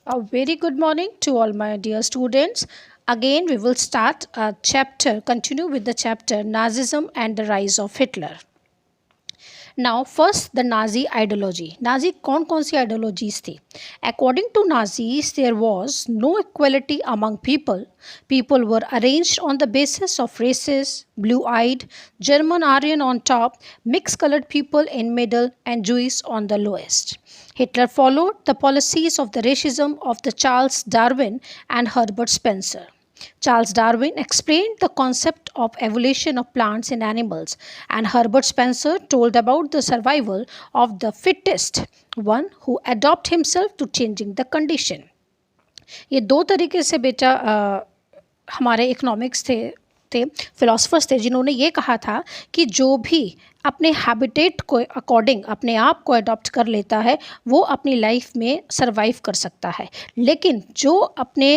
A very good morning to all my dear students. Again, we will start continue with the chapter Nazism and the Rise of Hitler. Now, first the Nazi ideology. Nazi कौन सी ideologies थी? According to Nazis, there was no equality among people. People were arranged on the basis of races, blue-eyed, German Aryan on top, mixed-colored people in middle, and Jews on the lowest. Hitler followed the policies of the racism of the Charles Darwin and Herbert Spencer. Charles Darwin explained the concept of evolution of plants and animals, and Herbert Spencer told about the survival of the fittest, one who adapt himself to changing the condition. ये दो तरीके से बेटा हमारे economics थे philosophers थे जिन्होंने ये कहा था कि जो भी अपने हैबिटेट को अकॉर्डिंग अपने आप को अडॉप्ट कर लेता है वो अपनी लाइफ में सरवाइव कर सकता है, लेकिन जो अपने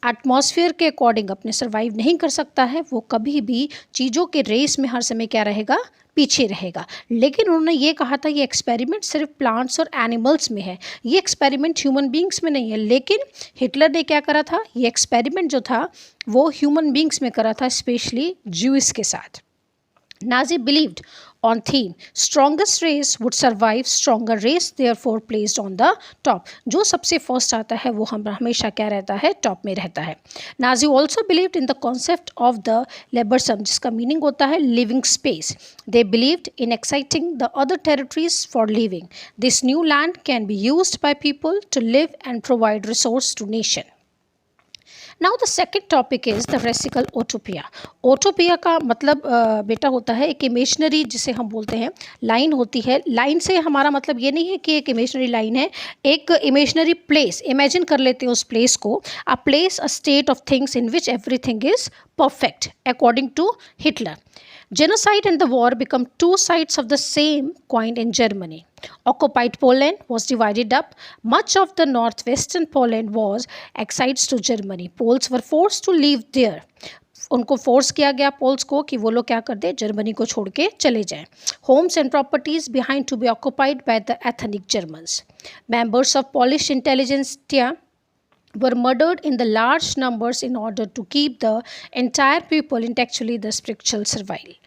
एटमॉस्फेयर के अकॉर्डिंग अपने सरवाइव नहीं कर सकता है वो कभी भी चीज़ों के रेस में हर समय क्या रहेगा, पीछे रहेगा। लेकिन उन्होंने ये कहा था ये एक्सपेरिमेंट सिर्फ प्लांट्स और एनिमल्स में है, ये एक्सपेरिमेंट ह्यूमन बींग्स में नहीं है। लेकिन हिटलर ने क्या करा था, ये एक्सपेरिमेंट जो था वो ह्यूमन बींग्स में करा था, स्पेशली ज्यूस के साथ। Nazi believed on theme strongest race would survive, stronger race therefore placed on the top. जो सबसे फर्स्ट आता है वो हम हमेशा क्या रहता है, टॉप में रहता है। Nazi also believed in the concept of the liberalism जिसका मीनिंग होता है living space. They believed in exciting the other territories for living. This new land can be used by people to live and provide resource to nation. Now the second topic is the radical utopia. Utopia का मतलब बेटा होता है एक imaginary, जिसे हम बोलते हैं लाइन होती है। लाइन से हमारा मतलब ये नहीं है कि एक इमेजनरी लाइन है, एक इमेजनरी प्लेस इमेजिन कर लेते हैं उस प्लेस को। A place, a state of things in which everything is perfect according to Hitler. Genocide and the war become two sides of the same coin in Germany. Occupied Poland was divided up. Much of the northwestern Poland was excised to Germany. Poles were forced to leave there. उनको force किया गया poles को कि वो लोग क्या कर दे, Germany को छोड़ के चले जाएं. Homes and properties behind to be occupied by the ethnic Germans. Members of Polish intelligentsia were murdered in the large numbers in order to keep the entire people intellectually the spiritual survival.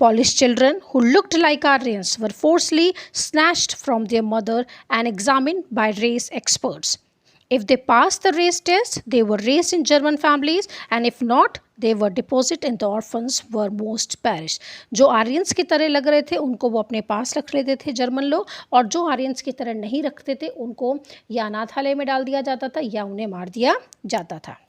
Polish children who looked like Aryans were forcibly snatched from their mother and examined by race experts. If they passed the race test, they were raised in German families, and if not, they were deposited in the orphans were most perished. जो Aryans की तरह लग रहे थे उनको वो अपने पास रख लेते थे जर्मन लोग, और जो आर्यंस की तरह नहीं रखते थे उनको या अनाथालय में डाल दिया जाता था या उन्हें मार दिया जाता था.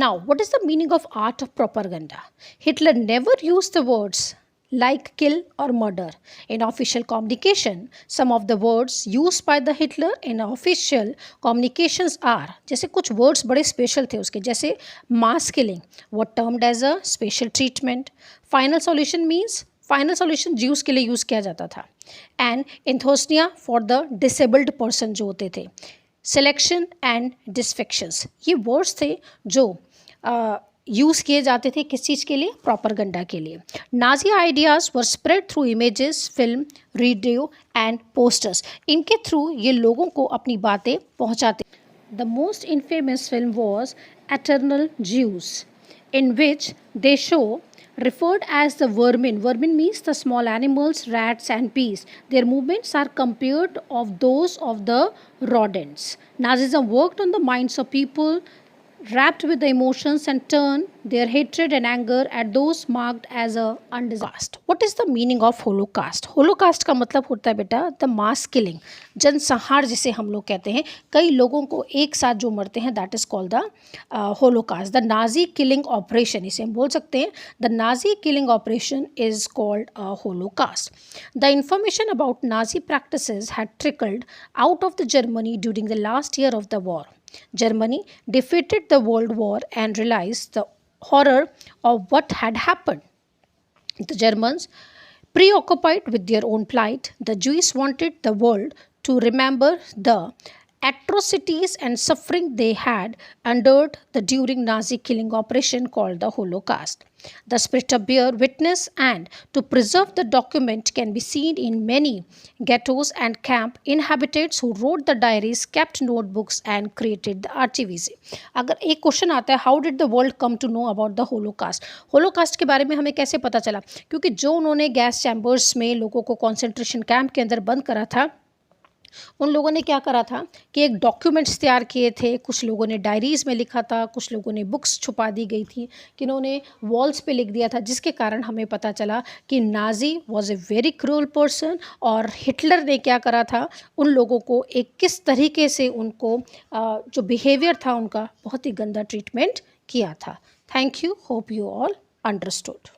Now, what is the meaning of art of propaganda? Hitler never used the words like kill or murder in official communication. Some of the words used by the Hitler in official communications are, जैसे कुछ words बड़े special थे उसके, जैसे mass killing what termed as a special treatment. Final solution means final solution Jews के लिए use किया जाता था. एंड इंथोसनिया फॉर द डिसेबल्ड पर्सन जो होते थे. सिलेक्शन एंड डिसफेक्शंस ये वर्ड्स थे जो यूज़ किए जाते थे किस चीज़ के लिए, प्रोपगेंडा के लिए. Nazi ideas were spread through images, film, radio and posters. इनके थ्रू ये लोगों को अपनी बातें पहुंचाते. The most infamous film was eternal juice in which they show referred as the vermin. Vermin means the small animals, rats and bees. Their movements are compared of those of the rodents. Nazism worked on the minds of people, wrapped with the emotions and turned their hatred and anger at those marked as a undesirable. What is the meaning of Holocaust? Holocaust का मतलब होता है बेटा the mass killing, जनसंहार जिसे हम लोग कहते हैं. कई लोगों को एक साथ जो मरते हैं, that is called the Holocaust. The Nazi killing operation, इसे हम बोल सकते हैं the Nazi killing operation is called a Holocaust. The information about Nazi practices had trickled out of the Germany during the last year of the war. Germany defeated the World War and realized the horror of what had happened. The Germans, preoccupied with their own plight, the Jews wanted the world to remember the atrocities and suffering they had endured during Nazi killing operation called the Holocaust. The scripture bear witness, and to preserve the document can be seen in many ghettos and camp inhabitants who wrote the diaries, kept notebooks and created the archives. अगर एक question आता है, how did the world come to know about the Holocaust? Holocaust के बारे में हमें कैसे पता चला? क्योंकि जो उन्होंने गैस चैम्बर्स में लोगों को कॉन्सेंट्रेशन कैंप के अंदर बंद करा था, उन लोगों ने क्या करा था कि एक डॉक्यूमेंट्स तैयार किए थे, कुछ लोगों ने डायरीज़ में लिखा था, कुछ लोगों ने बुक्स छुपा दी गई थी, किन्होंने वॉल्स पे लिख दिया था, जिसके कारण हमें पता चला कि Nazi was a very cruel person और हिटलर ने क्या करा था, उन लोगों को एक किस तरीके से उनको जो बिहेवियर था उनका बहुत ही गंदा ट्रीटमेंट किया था. Thank you. Hope you all understood.